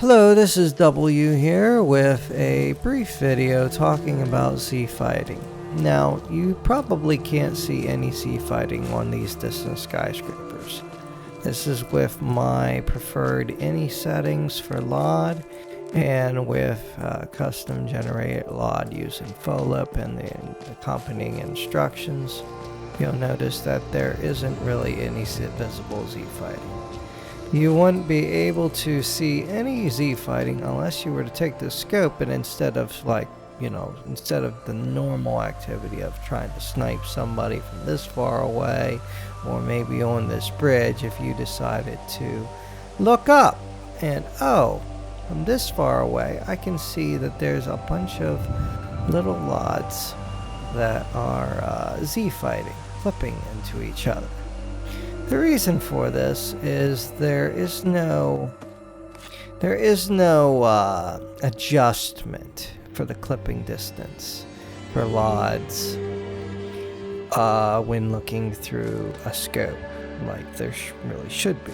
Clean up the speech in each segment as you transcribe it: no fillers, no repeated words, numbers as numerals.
Hello, this is W here with a brief video talking about Z fighting. Now, you probably can't see any Z fighting on these distant skyscrapers. This is with my preferred any settings for LOD and with custom generated LOD using FOLIP and the accompanying instructions. You'll notice that there isn't really any visible Z fighting. You wouldn't be able to see any Z fighting unless you were to take the scope and instead of instead of the normal activity of trying to snipe somebody from this far away or maybe on this bridge, if you decided to look up and from this far away I can see that there's a bunch of little LODs that are Z fighting, flipping into each other. The reason for this is there is no adjustment for the clipping distance for LODs when looking through a scope like there really should be.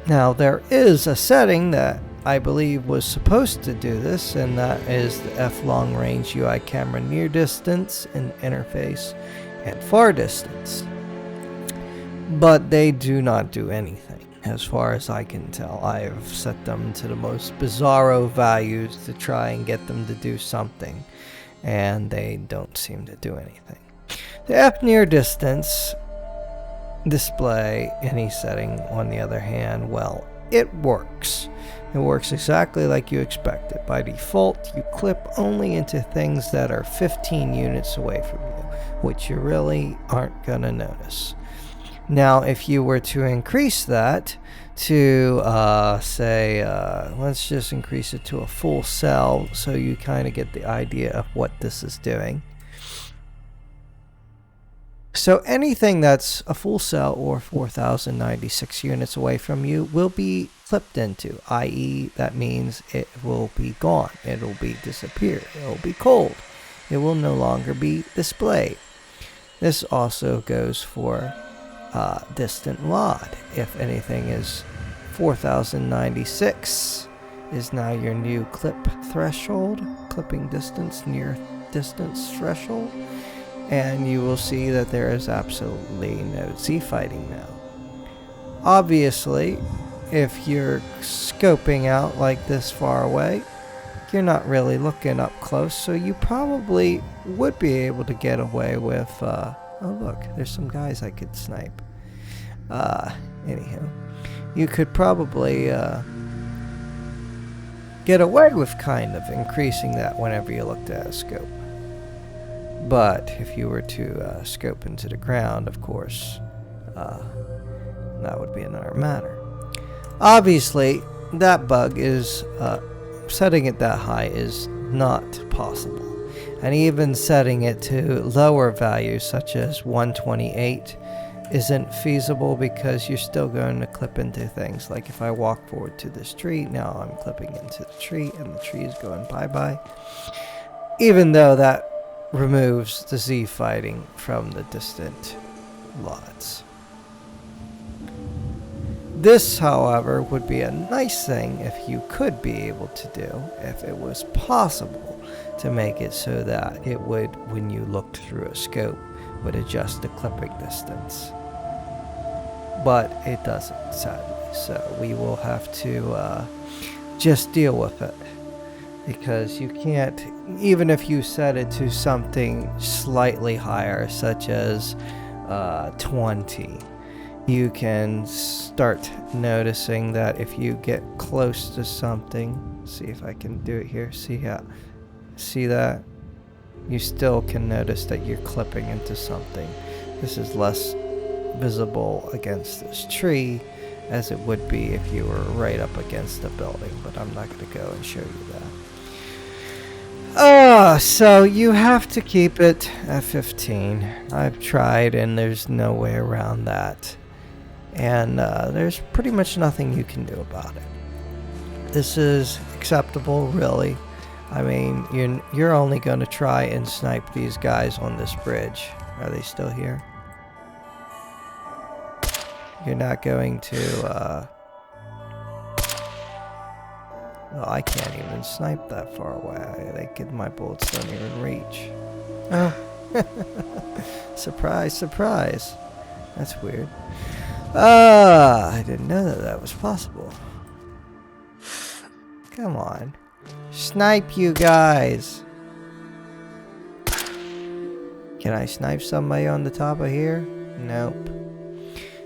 Now there is a setting that I believe was supposed to do this, and that is the F long range UI camera near distance and interface and far distance. But they do not do anything, as far as I can tell. I have set them to the most bizarro values to try and get them to do something, and they don't seem to do anything. The F near distance display any setting, on the other hand, well, it works. It works exactly like you expected. By default, you clip only into things that are 15 units away from you, which you really aren't gonna notice. Now, if you were to increase that to, let's just increase it to a full cell so you kind of get the idea of what this is doing. So anything that's a full cell or 4,096 units away from you will be flipped into, i.e. that means it will be gone, it will be disappeared, it will be cold, it will no longer be displayed. This also goes for distant LOD. If anything is 4,096 is now your new clipping distance, near distance threshold, and you will see that there is absolutely no Z fighting now. Obviously, if you're scoping out like this far away, you're not really looking up close, so you probably would be able to get away with oh look, there's some guys I could snipe. Anyhow, you could probably get away with kind of increasing that whenever you looked at a scope. But if you were to scope into the ground, of course, that would be another matter. Obviously, that bug is setting it that high is not possible. And even setting it to lower values such as 128 isn't feasible, because you're still going to clip into things. Like if I walk forward to this tree, now I'm clipping into the tree and the tree is going bye-bye. Even though that removes the Z fighting from the distant LODs. This, however, would be a nice thing if you could be able to do, if it was possible to make it so that it would, when you looked through a scope, would adjust the clipping distance. But it doesn't, sadly, so we will have to just deal with it, because you can't, even if you set it to something slightly higher, such as 20, you can start noticing that if you get close to something, see if I can do it here, see that? You still can notice that you're clipping into something. This is less visible against this tree as it would be if you were right up against a building, but I'm not going to go and show you that. So you have to keep it at 15. I've tried and there's no way around that. And there's pretty much nothing you can do about it. This is acceptable, really. I mean, you're only going to try and snipe these guys on this bridge. Are they still here? You're not going to Well, I can't even snipe that far away. My bullets don't even reach. Oh. Surprise, surprise. That's weird. I didn't know that that was possible. Come on. Snipe, you guys. Can I snipe somebody on the top of here? Nope.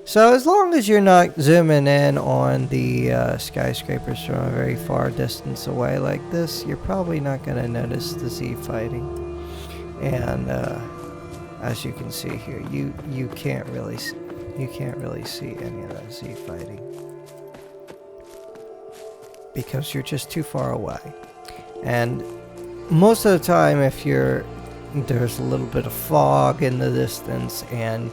So as long as you're not zooming in on the skyscrapers from a very far distance away like this, you're probably not going to notice the Z fighting. And as you can see here, you can't really see any of that Z fighting because you're just too far away. And most of the time, if there's a little bit of fog in the distance and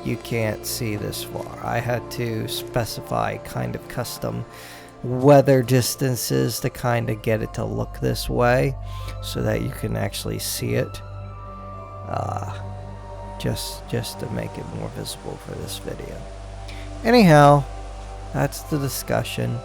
you can't see this far. I had to specify kind of custom weather distances to kind of get it to look this way so that you can actually see it. Just to make it more visible for this video. Anyhow, that's the discussion.